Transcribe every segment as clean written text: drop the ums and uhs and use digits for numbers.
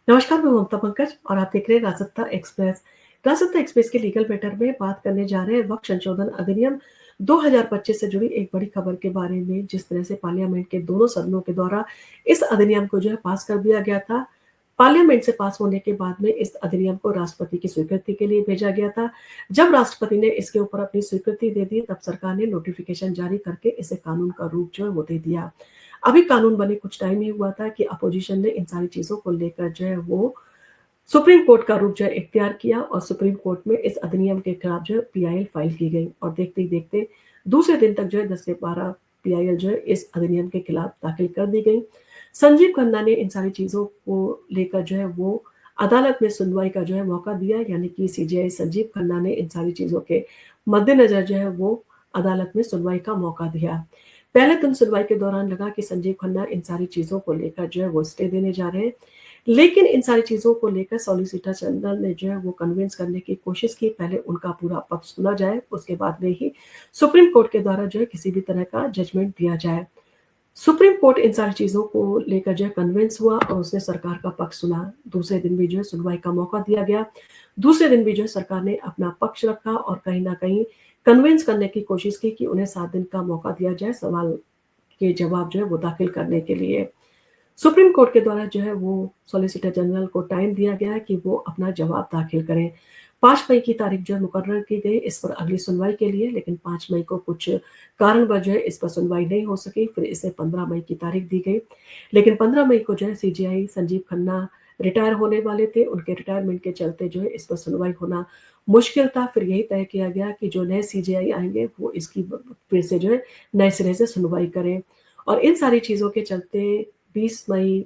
नमस्कार, मैं ममता पंकज और आप देख रहे हैं राजसत्ता एक्सप्रेस। राजसत्ता एक्सप्रेस के लीगल मैटर में बात करने जा रहे हैं वक्त संशोधन अधिनियम 2025 से जुड़ी एक बड़ी खबर के बारे में। जिस तरह से पार्लियामेंट के दोनों सदनों के द्वारा इस अधिनियम को जो है पास कर दिया गया था। पार्लियामेंट से पास होने के बाद में इस अधिनियम को राष्ट्रपति की स्वीकृति के लिए भेजा गया था। जब राष्ट्रपति ने इसके ऊपर अपनी स्वीकृति दे दी, तब सरकार ने नोटिफिकेशन जारी करके इसे कानून का रूप जो है वो दे दिया। अभी कानून बने कुछ टाइम ही हुआ था कि अपोजिशन ने इन सारी चीज़ों को लेकर जो है वो सुप्रीम कोर्ट का रुख जो है इख्तियार किया और सुप्रीम कोर्ट में इस अधिनियम के खिलाफ जो है पीआईएल फाइल की गई और देखते ही देखते दूसरे दिन तक जो है 10 से 12 पीआईएल जो है इस अधिनियम के खिलाफ दाखिल कर दी गई। संजीव खन्ना ने इन सारी चीज़ों को लेकर जो है वो अदालत में सुनवाई का जो है मौका दिया, यानी कि सीजेआई संजीव खन्ना ने इन सारी चीज़ों के मद्देनज़र जो है वो अदालत में सुनवाई का मौका दिया। पहले दिन सुनवाई के दौरान लगा कि संजीव खन्ना इन सारी चीज़ों को लेकर जो है वो स्टे देने जा रहे हैं, लेकिन इन सारी चीज़ों को लेकर सॉलिसिटर जनरल ने जो है वो कन्विंस करने की कोशिश की, पहले उनका पूरा पक्ष सुना जाए, उसके बाद में ही सुप्रीम कोर्ट के द्वारा जो है किसी भी तरह का जजमेंट दिया जाए। सुप्रीम कोर्ट इन सारी चीज़ों को लेकर जो है कन्विंस हुआ और उसने सरकार का पक्ष सुना। दूसरे दिन भी जो है सुनवाई का मौका दिया गया। दूसरे दिन भी जो है सरकार ने अपना पक्ष रखा और कहीं न कहीं कन्विंस करने की कोशिश की कि उन्हें 7 दिन का मौका दिया जाए सवाल के जवाब जो है वो दाखिल करने के लिए। सुप्रीम कोर्ट के द्वारा जो है वो सॉलिसिटर जनरल को टाइम दिया गया कि वो अपना जवाब दाखिल करें। 5 मई की तारीख जो है मुकर्रर की गई इस पर अगली सुनवाई के लिए, लेकिन 5 मई को कुछ कारणवश जो है इस पर सुनवाई नहीं हो सकी। फिर इसे 15 मई की तारीख दी गई, लेकिन 15 मई को जो है सीजेआई संजीव खन्ना रिटायर होने वाले थे। उनके रिटायरमेंट के चलते जो है इस पर सुनवाई होना मुश्किल था। फिर यही तय किया गया कि जो नए सीजेआई आएँगे वो इसकी फिर से जो है नए सिरे से सुनवाई करें और इन सारी चीज़ों के चलते 20 मई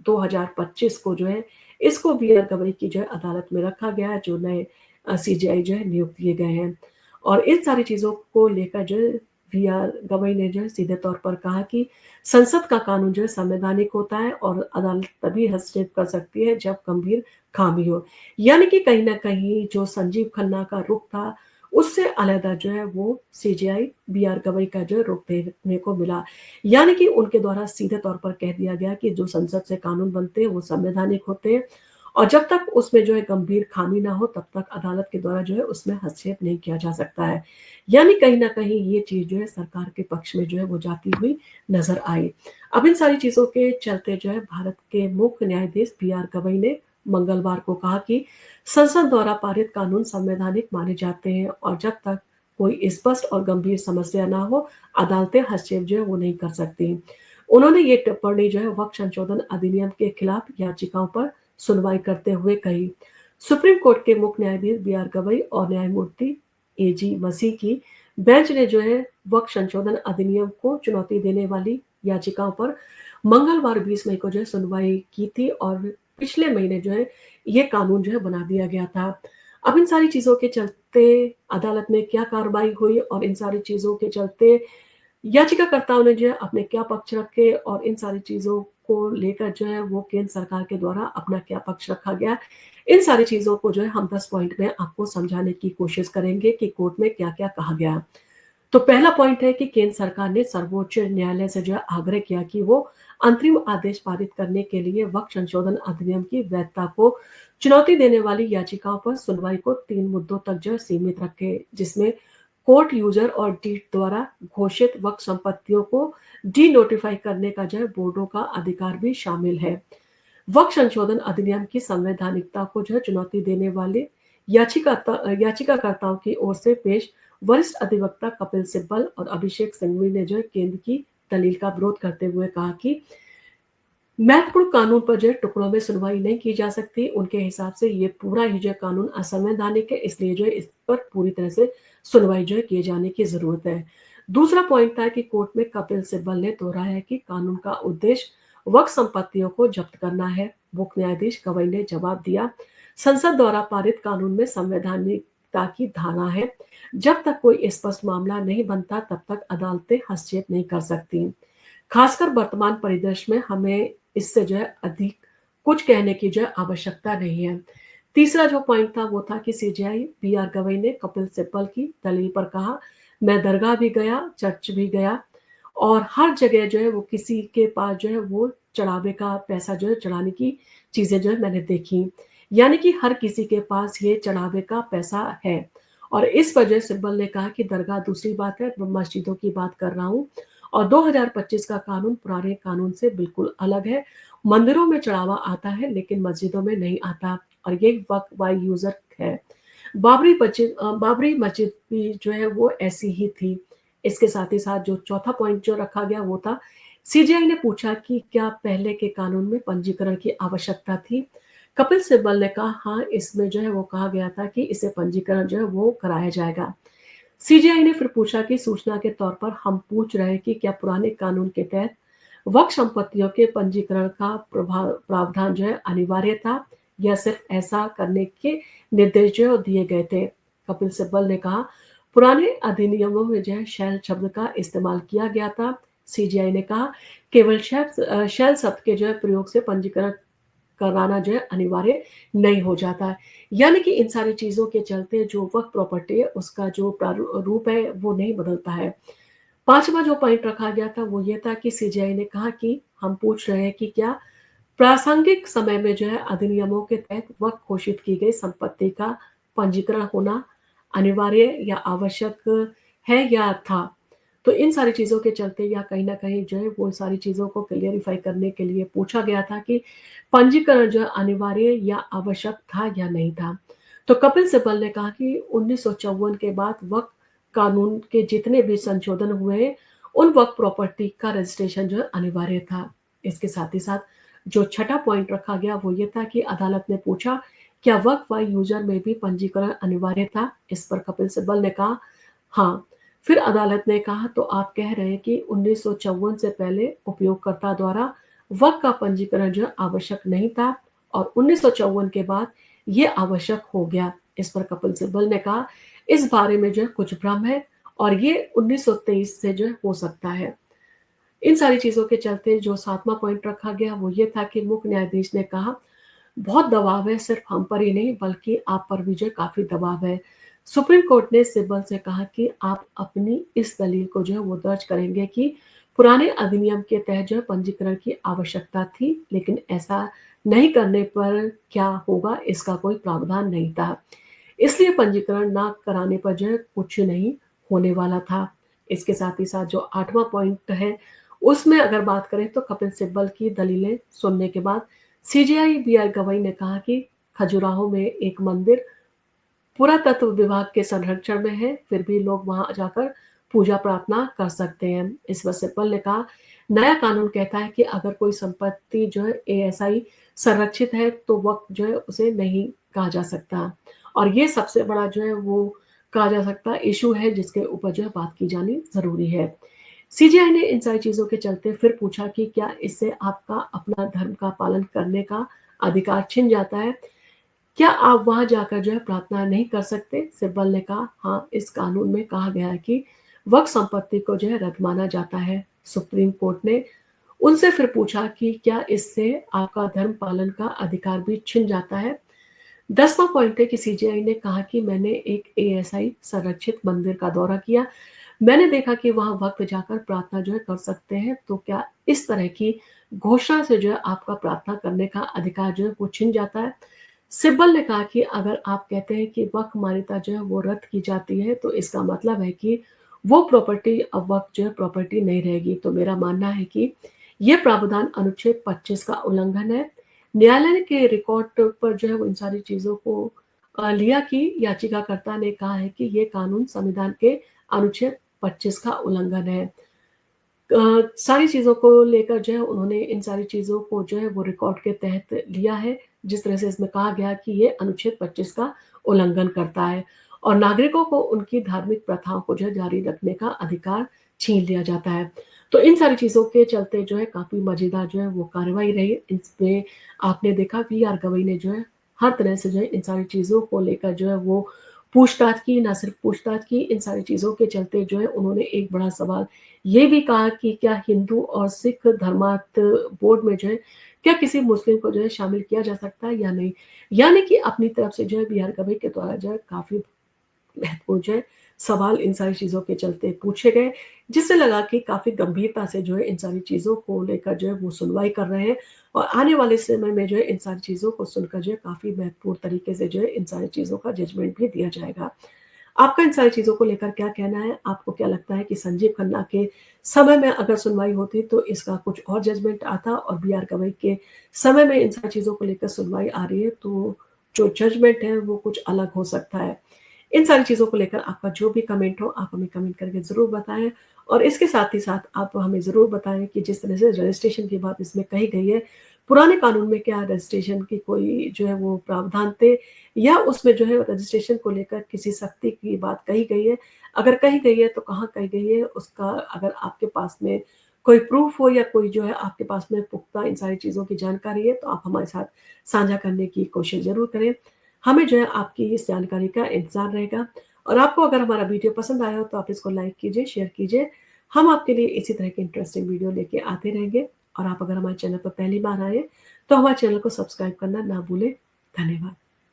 2025 को जो है इसको बी.आर. गवई की जो है अदालत में रखा गया है, जो नए सीजेआई जो है नियुक्त किए गए हैं। और इन सारी चीज़ों को लेकर जो है बी.आर. गवई ने जो है सीधे तौर पर कहा कि संसद का कानून जो है संवैधानिक होता है और अदालत तभी हस्तक्षेप कर सकती है जब गंभीर खामी हो। यानी कि कहीं न कहीं जो संजीव खन्ना का रुख था, उससे अलहदा जो है वो सीजेआई बी.आर. गवई का जो है रुख देखने को मिला। यानी कि उनके द्वारा सीधे तौर पर कह दिया गया कि जो संसद से कानून बनते हैं वो संवैधानिक होते हैं और जब तक उसमें जो है गंभीर खामी ना हो तब तक अदालत के द्वारा जो है उसमें हस्तक्षेप नहीं किया जा सकता है। यानी कहीं न कहीं ये चीज़ जो है सरकार के पक्ष में जो है वो जाती हुई नज़र आई। अब इन सारी चीज़ों के चलते जो है भारत के मुख्य न्यायाधीश बी.आर. गवई ने मंगलवार को कहा कि संसद द्वारा पारित कानून संवैधानिक माने जाते हैं और जब तक कोई स्पष्ट और गंभीर समस्या ना हो, अदालतें हस्तक्षेप जो है वो नहीं कर सकती। उन्होंने ये टिप्पणी जो है वक्त संशोधन अधिनियम के खिलाफ याचिकाओं पर सुनवाई करते हुए कही। सुप्रीम कोर्ट के मुख्य न्यायाधीश बी.आर. गवई और न्यायमूर्ति ए.जी. मसीह की बेंच ने जो है वक्त संशोधन अधिनियम को चुनौती देने वाली याचिकाओं पर मंगलवार 20 मई को जो है सुनवाई की थी और पिछले महीने जो है ये कानून जो है बना दिया गया था। अब इन सारी चीज़ों के चलते अदालत में क्या कार्रवाई हुई और इन सारी चीज़ों के चलते याचिकाकर्ताओं ने जो है अपने क्या पक्ष रखे और इन सारी चीज़ों को लेकर जो है वो केंद्र सरकार के द्वारा अपना क्या पक्ष रखा गया। इन सारी चीज़ों को जो है हम 10 पॉइंट में आपको समझाने की कोशिश करेंगे कि कोर्ट में क्या-क्या कहा गया। तो पहला पॉइंट है कि केंद्र सरकार ने सर्वोच्च न्यायालय से जो है आग्रह किया कि वो अंतरिम आदेश पारित करने के लिए वक्त संशोधन अधिनियम की वैधता को चुनौती देने वाली याचिकाओं पर सुनवाई को 3 मुद्दों तक जो है सीमित रखे, जिसमें कोर्ट यूजर और डीड द्वारा घोषित वक्त संपत्तियों को डी नोटिफाई करने का जो है बोर्डों का अधिकार भी शामिल है। वक्त संशोधन अधिनियम की संवैधानिकता को जो है चुनौती देने वाले याचिकाकर्ताओं की ओर से पेश वरिष्ठ अधिवक्ता कपिल सिब्बल और अभिषेक सिंघवी ने जो है केंद्र की दलील का विरोध करते हुए कहा कि महत्वपूर्ण कानून पर जो है टुकड़ों में सुनवाई नहीं की जा सकती। उनके हिसाब से ये पूरा ही जो है कानून असंवैधानिक है, इसलिए जो है इस पर पूरी तरह से सुनवाई जो है किए जाने की ज़रूरत है। दूसरा पॉइंट था कि कोर्ट में कपिल सिब्बल ने दोहराया कि कानून का उद्देश्य वक़्त संपत्तियों को जब्त करना है। मुख्य न्यायाधीश गवई ने जवाब दिया, संसद द्वारा पारित कानून में संवैधानिकता की धारणा है। जब तक कोई स्पष्ट मामला नहीं बनता तब तक अदालतें हस्तक्षेप नहीं कर सकती। खासकर वर्तमान परिदृश्य में हमें इससे जो है अधिक कुछ कहने की जो है आवश्यकता नहीं है। तीसरा जो पॉइंट था वो था कि सीजेआई बी.आर. गवई ने कपिल सिब्बल की दलील पर कहा, मैं दरगाह भी गया, चर्च भी गया और हर जगह जो है वो किसी के पास जो है वो चढ़ावे का पैसा जो है चढ़ाने की चीज़ें जो है मैंने देखी। यानी कि हर किसी के पास ये चढ़ावे का पैसा है और इस वजह सिब्बल ने कहा कि दरगाह दूसरी बात है, मैं मस्जिदों की बात कर रहा हूँ और 2025 का कानून पुराने कानून से बिल्कुल अलग है। मंदिरों में चढ़ावा आता है लेकिन मस्जिदों में नहीं आता और ये वक्फ बाय यूज़र है। बाबरी मस्जिद भी जो है वो ऐसी ही थी। इसके साथ ही साथ जो चौथा पॉइंट जो रखा गया वो था, सीजेआई ने पूछा कि क्या पहले के कानून में पंजीकरण की आवश्यकता थी? कपिल सिब्बल ने कहा हाँ, इसमें जो है वो कहा गया था कि इसे पंजीकरण जो है वो कराया जाएगा। सीजेआई ने फिर पूछा कि सूचना के तौर पर हम पूछ रहे हैं कि क्या पुराने कानून के तहत वक्फ संपत्तियों के पंजीकरण का प्रावधान जो है अनिवार्य था या सिर्फ ऐसा करने के निर्देश जो है वो दिए गए थे? कपिल सिब्बल ने कहा पुराने अधिनियमों में जो है शैल शब्द का इस्तेमाल किया गया था। सीजीआई ने कहा केवल शैल शब्द के जो है प्रयोग से पंजीकरण कराना जो है अनिवार्य नहीं हो जाता है। यानी कि इन सारी चीज़ों के चलते जो वक्फ प्रॉपर्टी है उसका जो रूप है वो नहीं बदलता है। 5वां जो पॉइंट रखा गया था वो ये था कि सीजीआई ने कहा कि हम पूछ रहे हैं कि क्या प्रासंगिक समय में जो है अधिनियमों के तहत वक्फ घोषित की गई संपत्ति का पंजीकरण होना अनिवार्य या आवश्यक है या था? तो इन सारी चीज़ों के चलते या कहीं न कहीं जो है वो सारी चीज़ों को क्लेरिफ़ाई करने के लिए पूछा गया था कि पंजीकरण जो है अनिवार्य या आवश्यक था या नहीं था? तो कपिल सिब्बल ने कहा कि 1954 के बाद वक्फ कानून के जितने भी संशोधन हुए, उन वक्फ प्रॉपर्टी का रजिस्ट्रेशन जो है अनिवार्य था। इसके साथ ही साथ जो छठा पॉइंट रखा गया वो ये था कि अदालत ने पूछा, क्या वक्फ बाय यूज़र में भी पंजीकरण अनिवार्य था? इस पर कपिल सिब्बल ने कहा, हाँ। फिर अदालत ने कहा तो आप कह रहे हैं कि 1954 से पहले उपयोगकर्ता द्वारा वक्फ का पंजीकरण जो है आवश्यक नहीं था और 1954 के बाद ये आवश्यक हो गया। इस पर कपिल सिब्बल ने कहा, इस बारे में जो है कुछ भ्रम है और ये 1923 से जो है हो सकता है। इन सारी चीज़ों के चलते जो 7वां पॉइंट रखा गया वो ये था कि मुख्य न्यायाधीश ने कहा बहुत दबाव है, सिर्फ हम पर ही नहीं बल्कि आप पर भी जो है काफ़ी दबाव है। सुप्रीम कोर्ट ने सिब्बल से कहा कि आप अपनी इस दलील को जो है वो दर्ज करेंगे कि पुराने अधिनियम के तहत जो है पंजीकरण की आवश्यकता थी, लेकिन ऐसा नहीं करने पर क्या होगा इसका कोई प्रावधान नहीं था। इसलिए पंजीकरण ना कराने पर जो है कुछ नहीं होने वाला था। इसके साथ ही साथ जो 8वां पॉइंट है, उसमें अगर बात करें तो कपिल सिब्बल की दलीलें सुनने के बाद सीजेआई बीआर गवई ने कहा कि खजुराहो में एक मंदिर पुरातत्व विभाग के संरक्षण में है, फिर भी लोग वहां जाकर पूजा प्रार्थना कर सकते हैं। इस पर सिब्बल ने कहा नया कानून कहता है कि अगर कोई संपत्ति जो है एएसआई संरक्षित है तो वक्त जो है उसे नहीं कहा जा सकता और ये सबसे बड़ा जो है वो कहा जा सकता इशू है जिसके ऊपर जो है बात की जानी जरूरी है। सीजीआई ने इन सारी चीज़ों के चलते फिर पूछा कि क्या इससे आपका अपना धर्म का पालन करने का अधिकार छिन जाता है? क्या आप वहाँ जाकर जो है प्रार्थना नहीं कर सकते? सिब्बल ने कहा, हाँ, इस कानून में कहा गया है कि वक्फ संपत्ति को जो है रद्द माना जाता है। सुप्रीम कोर्ट ने उनसे फिर पूछा कि क्या इससे आपका धर्म पालन का अधिकार भी छिन जाता है? 10वां पॉइंट है कि सीजीआई ने कहा कि मैंने एक एएसआई संरक्षित मंदिर का दौरा किया। मैंने देखा कि वहाँ वक्त जाकर प्रार्थना जो है कर सकते हैं, तो क्या इस तरह की घोषणा से जो है आपका प्रार्थना करने का अधिकार जो है वो छिन जाता है? सिब्बल ने कहा कि अगर आप कहते हैं कि वक्फ मान्यता जो है वो रद्द की जाती है, तो इसका मतलब है कि वो प्रॉपर्टी अब वक्फ जो है प्रॉपर्टी नहीं रहेगी। तो मेरा मानना है कि ये प्रावधान अनुच्छेद 25 का उल्लंघन है। न्यायालय के रिकॉर्ड पर जो है वो इन सारी चीज़ों को लिया कि याचिकाकर्ता ने कहा है कि ये कानून संविधान के अनुच्छेद 25 का उल्लंघन है। सारी चीज़ों को लेकर जो है उन्होंने इन सारी चीज़ों को जो है वो रिकॉर्ड के तहत लिया है, जिस तरह से इसमें कहा गया कि ये अनुच्छेद 25 का उल्लंघन करता है और नागरिकों को उनकी धार्मिक प्रथाओं को जो है जारी रखने का अधिकार छीन लिया जाता है। तो इन सारी चीज़ों के चलते जो है काफ़ी मज़ेदार जो है वो कार्रवाई रही। इसमें आपने देखा वीआर गवई ने जो है हर तरह से जो है इन सारी चीज़ों को लेकर जो है वो पूछताछ की, ना सिर्फ पूछताछ की, इन सारी चीज़ों के चलते जो है उन्होंने एक बड़ा सवाल ये भी कहा कि क्या हिंदू और सिख धर्मार्थ बोर्ड में जो है क्या किसी मुस्लिम को जो है शामिल किया जा सकता है या नहीं? यानी कि अपनी तरफ से जो है बीआर गवई के द्वारा जो है काफ़ी महत्वपूर्ण जो है सवाल इन सारी चीज़ों के चलते पूछे गए, जिससे लगा कि काफ़ी गंभीरता से जो है इन सारी चीज़ों को लेकर जो है वो सुनवाई कर रहे हैं और आने वाले समय में जो है इन सारी चीज़ों को सुनकर जो है काफ़ी महत्वपूर्ण तरीके से जो है इन सारी चीज़ों का जजमेंट भी दिया जाएगा। आपका इन सारी चीज़ों को लेकर क्या कहना है? आपको क्या लगता है कि संजीव खन्ना के समय में अगर सुनवाई होती तो इसका कुछ और जजमेंट आता और बी आर गवई के समय में इन सारी चीज़ों को लेकर सुनवाई आ रही है तो जो जजमेंट है वो कुछ अलग हो सकता है। इन सारी चीज़ों को लेकर आपका जो भी कमेंट हो आप हमें कमेंट करके ज़रूर बताएँ और इसके साथ ही साथ आप हमें ज़रूर बताएँ कि जिस तरह से रजिस्ट्रेशन की बात इसमें कही गई है, पुराने कानून में क्या रजिस्ट्रेशन की कोई जो है वो प्रावधान थे या उसमें जो है रजिस्ट्रेशन को लेकर किसी सख्ती की बात कही गई है? अगर कही गई है तो कहाँ कही गई है? उसका अगर आपके पास में कोई प्रूफ़ हो या कोई जो है आपके पास में पुख्ता इन सारी चीज़ों की जानकारी है तो आप हमारे साथ साझा करने की कोशिश ज़रूर करें। हमें जो है आपकी इस जानकारी का इंतज़ार रहेगा और आपको अगर हमारा वीडियो पसंद आया हो तो आप इसको लाइक कीजिए, शेयर कीजिए। हम आपके लिए इसी तरह की इंटरेस्टिंग वीडियो लेके आते रहेंगे और आप अगर हमारे चैनल पर पहली बार आए हैं, तो हमारे चैनल को सब्सक्राइब करना ना भूलें। धन्यवाद।